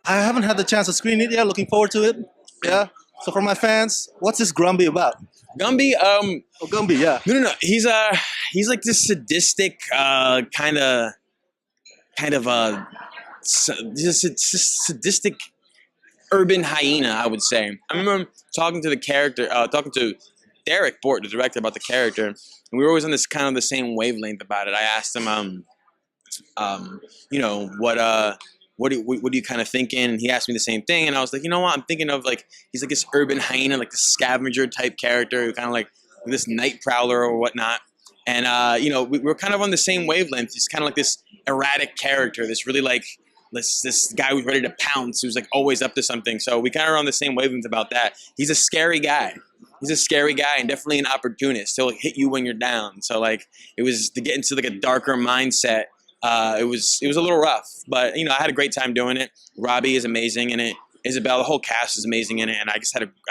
I haven't had the chance to screen it yet. Looking forward to it. Yeah. So for my fans, what's this Gumby about? Gumby, Oh, Gumby, yeah. no. He's like this sadistic, kind of, just sadistic urban hyena, I would say. I remember talking to the character, talking to Derek Bort, the director, about the character, and we were always on this kind of the same wavelength about it. I asked him, you know, what are you kind of thinking? And he asked me the same thing, and I was like, you know what? I'm thinking of like he's like this urban hyena, like this scavenger type character, who kind of like this night prowler or whatnot. And you know, we're kind of on the same wavelength. He's kind of like this erratic character, this really like this guy who's ready to pounce, who's like always up to something. So we kind of are on the same wavelength about that. He's a scary guy. He's a scary guy and definitely an opportunist. He'll hit you when you're down. So like it was to get into like a darker mindset. It was a little rough, but you know, I had a great time doing it. Robbie is amazing in it. Isabel, the whole cast is amazing in it, and I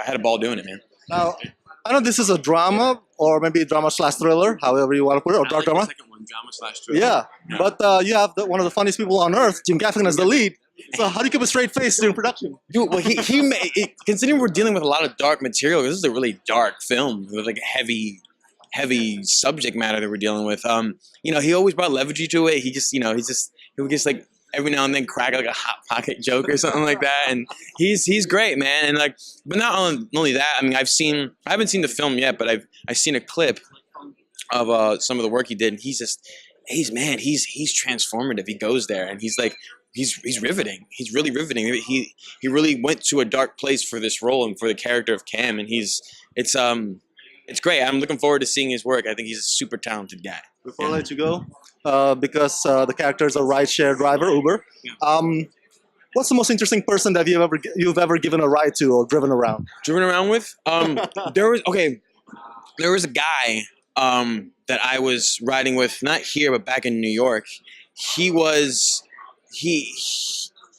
had a ball doing it, man. Now, I know this is a drama, or maybe drama/thriller, however you want to put it, or dark drama. The second one, drama/thriller. Yeah, but you have one of the funniest people on earth, Jim Gaffigan, as the lead. So how do you keep a straight face during production? Dude, well, he made it, considering we're dealing with a lot of dark material. This is a really dark film with like heavy subject matter that we're dealing with. You know, he always brought levity to it. He just, you know, he would just like every now and then crack like a hot pocket joke or something like that. And he's great, man. And like, but not only that. I mean, I haven't seen the film yet, but I've seen a clip of some of the work he did, and he's transformative. He goes there, and he's like. He's riveting. He's really riveting. He really went to a dark place for this role and for the character of Cam, and it's great. I'm looking forward to seeing his work. I think he's a super talented guy. Before I let you go, because the character is a rideshare driver, Uber. What's the most interesting person that you've ever given a ride to or driven around? Driven around with? There was a guy that I was riding with, not here but back in New York.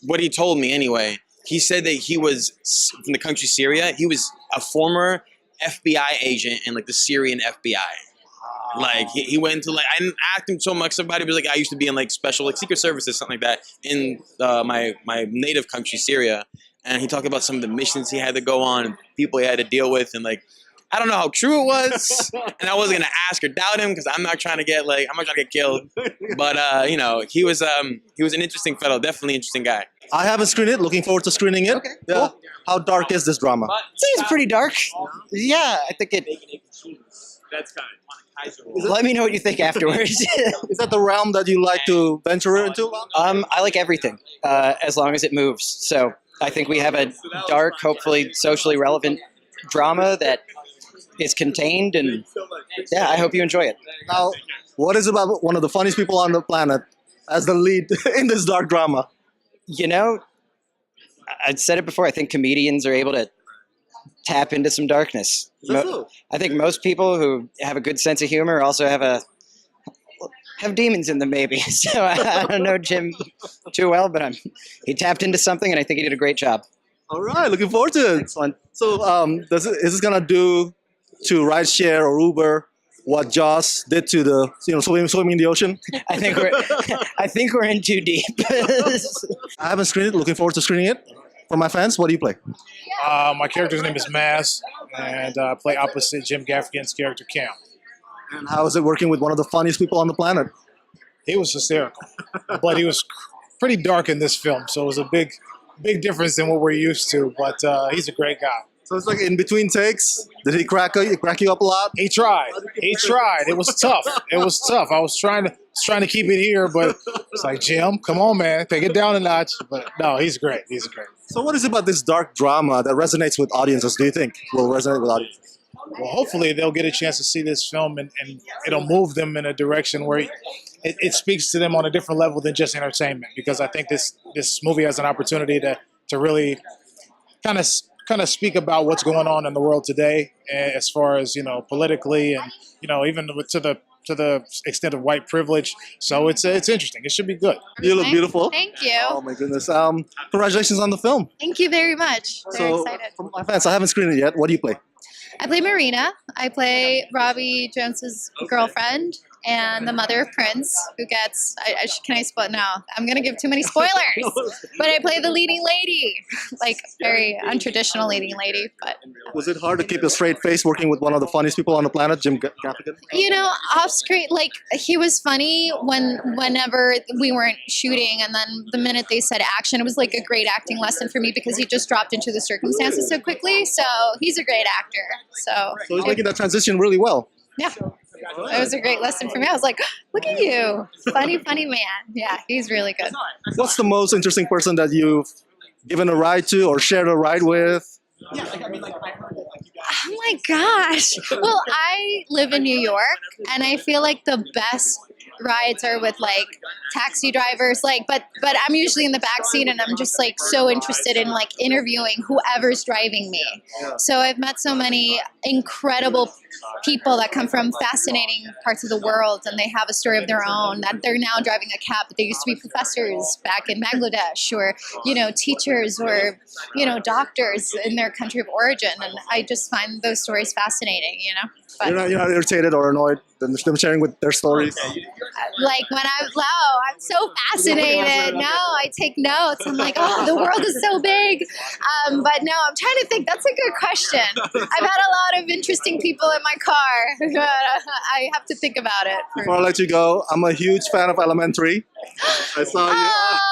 What he told me anyway, he said that he was from the country Syria. He was a former FBI agent in like the Syrian FBI. Like he went into like, I didn't ask him so much about it, but like I used to be in like special like secret services, something like that in my native country Syria. And he talked about some of the missions he had to go on and people he had to deal with, and like I don't know how true it was, and I wasn't gonna ask or doubt him because I'm not trying to get killed. But you know, he was an interesting fellow, definitely interesting guy. I haven't screened it. Looking forward to screening it. Okay, yeah. cool. How dark is this drama? Seems pretty dark. Yeah, I think it. That's kind of. Let me know what you think afterwards. Is that the realm that you like to venture into? I like everything, as long as it moves. So I think we have a dark, hopefully socially relevant drama that is contained, and yeah, I hope you enjoy it. Now, what is about one of the funniest people on the planet as the lead in this dark drama? You know, I'd said it before, I think comedians are able to tap into some darkness. I think most people who have a good sense of humor also have demons in them, maybe. So I don't know Jim too well, but he tapped into something, and I think he did a great job. All right, looking forward to it. Excellent. So is this gonna do to rideshare or Uber what Jaws did to the swimming in the ocean? I think we're in too deep. I haven't screened it. Looking forward to screening it. For my fans, what do you play? My character's name is Maz, and I play opposite Jim Gaffigan's character Cam. And how is it working with one of the funniest people on the planet? He was hysterical, but he was pretty dark in this film, so it was a big difference than what we're used to. But he's a great guy. So it's like in between takes. Did he crack you up a lot? He tried. It was tough. I was trying to keep it here, but it's like, Jim, come on, man, take it down a notch. But no, he's great. He's great. So what is it about this dark drama that resonates with audiences? Do you think will resonate with audiences? Well, hopefully they'll get a chance to see this film, and it'll move them in a direction where it speaks to them on a different level than just entertainment. Because I think this movie has an opportunity to really kind of speak about what's going on in the world today, as far as, you know, politically, and, you know, even to the extent of white privilege. So it's interesting. It should be good. You look beautiful. Thank you. Oh my goodness. Congratulations on the film. Thank you very much. Very excited. For my fans, I haven't screened it yet. What do you play? I play Marina. I play Robbie Jones's girlfriend. and the mother of Prince, who gets, can I spoil? No, I'm going to give too many spoilers. But I play the leading lady, like very untraditional leading lady. But Was it hard to keep a straight face working with one of the funniest people on the planet, Jim Gaffigan? you know, off screen, like he was funny whenever we weren't shooting, and then the minute they said action, it was like a great acting lesson for me because he just dropped into the circumstances so quickly. So he's a great actor. So He's making that transition really well. yeah. It was a great lesson for me. I was like, look at you. Funny man. Yeah, he's really good. What's the most interesting person that you've given a ride to or shared a ride with? Oh my gosh. Well, I live in New York, and I feel like the best rides are with like taxi drivers, like but I'm usually in the back seat, and I'm just like so interested in like interviewing whoever's driving me. So I've met so many incredible people that come from fascinating parts of the world, and they have a story of their own, that they're now driving a cab, but they used to be professors back in Bangladesh, or teachers, or doctors in their country of origin, and I just find those stories fascinating. But You're not irritated or annoyed them sharing with their stories? like when I'm so fascinated. No, I take notes. I'm like, oh, the world is so big. But no, I'm trying to think. That's a good question. I've had a lot of interesting people in my car. I have to think about it. Before I let you go, I'm a huge fan of Elementary. I saw you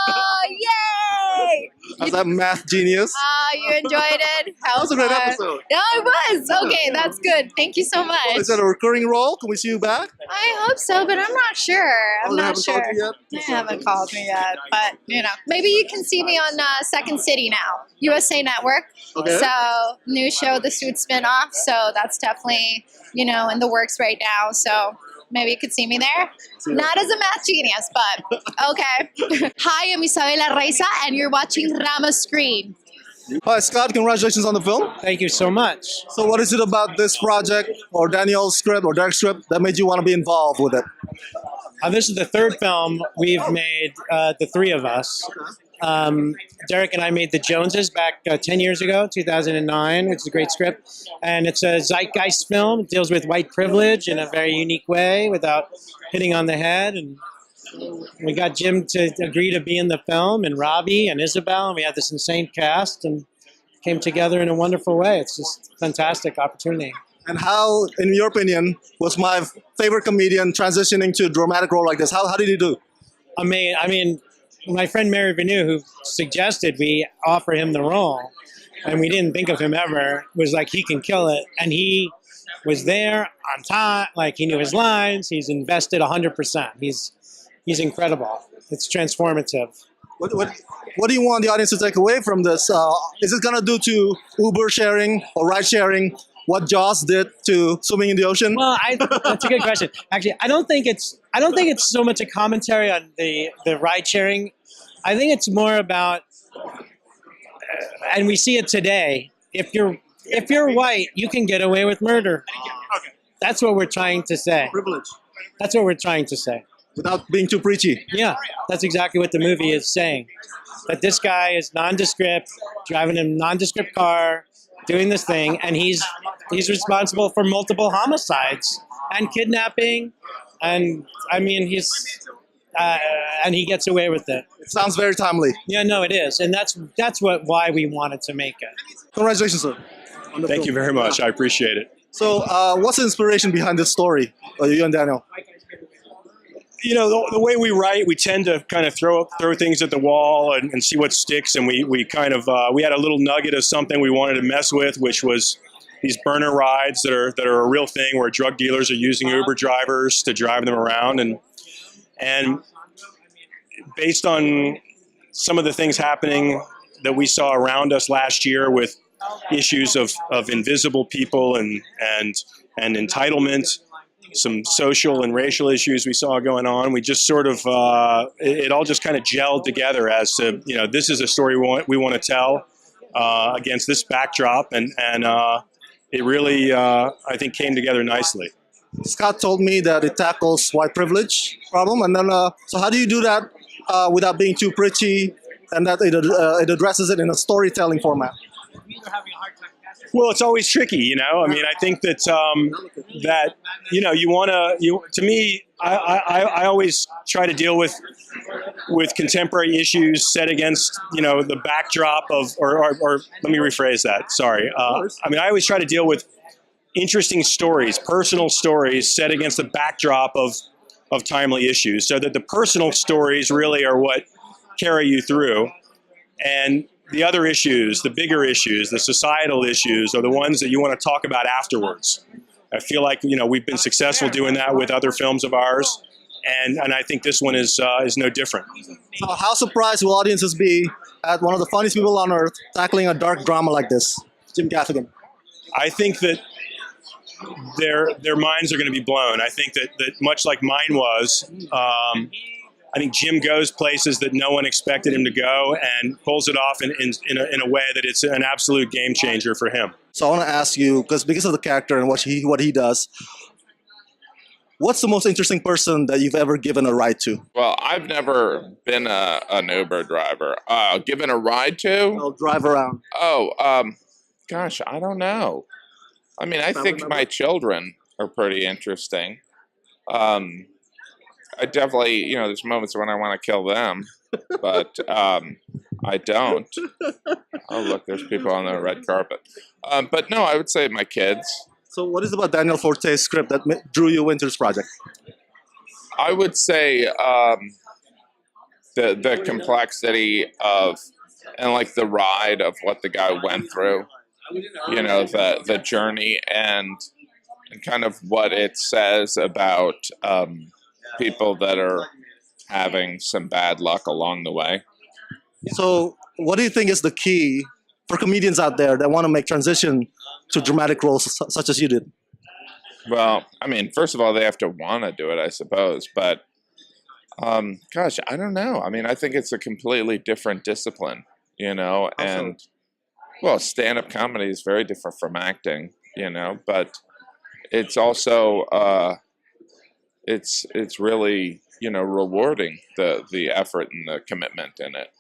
Oh, yay! as a math genius. You enjoyed it? That was a great episode. No, it was. Okay, that's good. Thank you so much. Is that a recurring role? Can we see you back? I hope so, but I'm not sure. I'm they not haven't sure. called you yet? They haven't called me yet, but maybe you can see me on Second City now, USA Network. Okay. So new show, The Suit spinoff. So that's definitely in the works right now. So maybe you could see me there. Not as a math genius, but okay. Hi, I'm Isabella Reza, and you're watching Rama Screen. Hi, Scott. Congratulations on the film. Thank you so much. So what is it about this project or Daniel's script or Derek's script that made you want to be involved with it? This is the third film we've made, the three of us. Derek and I made The Joneses back 10 years ago, 2009, which is a great script. And it's a zeitgeist film. It deals with white privilege in a very unique way without hitting on the head. And we got Jim to agree to be in the film, and Robbie and Isabel, and we had this insane cast and came together in a wonderful way. It's just a fantastic opportunity. And how, in your opinion, was my favorite comedian transitioning to a dramatic role like this? How did he do? I mean, my friend Mary Vanu, who suggested we offer him the role, and we didn't think of him ever, was like, he can kill it. And he was there on time, like he knew his lines. He's invested 100%. He's incredible. It's transformative. What do you want the audience to take away from this? Is it going to do to Uber sharing or ride sharing what Jaws did to swimming in the ocean? Well, that's a good question. Actually, I don't think it's so much a commentary on the ride sharing. I think it's more about, and we see it today. If you're white, you can get away with murder. That's what we're trying to say. Privilege. That's what we're trying to say. Without being too preachy. Yeah, that's exactly what the movie is saying. That this guy is nondescript, driving a nondescript car, doing this thing, and he's responsible for multiple homicides and kidnapping, and I mean and he gets away with it. It sounds very timely. Yeah, no, it is, and that's why we wanted to make it. Congratulations, sir. Thank you very much. I appreciate it. So, what's the inspiration behind this story, you and Daniel? The way we write, we tend to kind of throw things at the wall and see what sticks. And we kind of we had a little nugget of something we wanted to mess with, which was these burner rides that are a real thing, where drug dealers are using Uber drivers to drive them around. And based on some of the things happening that we saw around us last year with issues of invisible people and entitlement, some social and racial issues we saw going on, we just sort of it all just kind of gelled together as to, this is a story we want to tell against this backdrop, and it really I think came together nicely. Scott told me that it tackles white privilege problem, and then so how do you do that without being too preachy, and that it addresses it in a storytelling format? Well, it's always tricky, you know. I mean, I think that that you want to. To me, I always try to deal with contemporary issues set against the backdrop of, or let me rephrase that. Sorry. I mean, I always try to deal with interesting stories, personal stories set against the backdrop of timely issues, so that the personal stories really are what carry you through, and the other issues, the bigger issues, the societal issues, are the ones that you want to talk about afterwards. I feel like we've been successful doing that with other films of ours, and I think this one is no different. So how surprised will audiences be at one of the funniest people on earth tackling a dark drama like this, Jim Gaffigan? I think that their minds are going to be blown. I think that much like mine was. I think Jim goes places that no one expected him to go, and pulls it off in a way that it's an absolute game changer for him. So I want to ask you, because of the character and what he does, what's the most interesting person that you've ever given a ride to? Well, I've never been an Uber driver. Given a ride to? I'll drive around. Oh, gosh, I don't know. I mean, I think my children are pretty interesting. I definitely, there's moments when I want to kill them, but I don't. Oh, look, there's people on the red carpet. But no, I would say my kids. So what is it about Daniel Forte's script that drew you into this project? I would say the complexity of, and like the ride of what the guy went through, the journey, and kind of what it says about people that are having some bad luck along the way. So what do you think is the key for comedians out there that want to make transition to dramatic roles such as you did? Well, I mean, first of all, they have to want to do it, I suppose. But, gosh, I don't know. I mean, I think it's a completely different discipline, and, well, stand-up comedy is very different from acting, but it's also, it's really, rewarding, the effort and the commitment in it.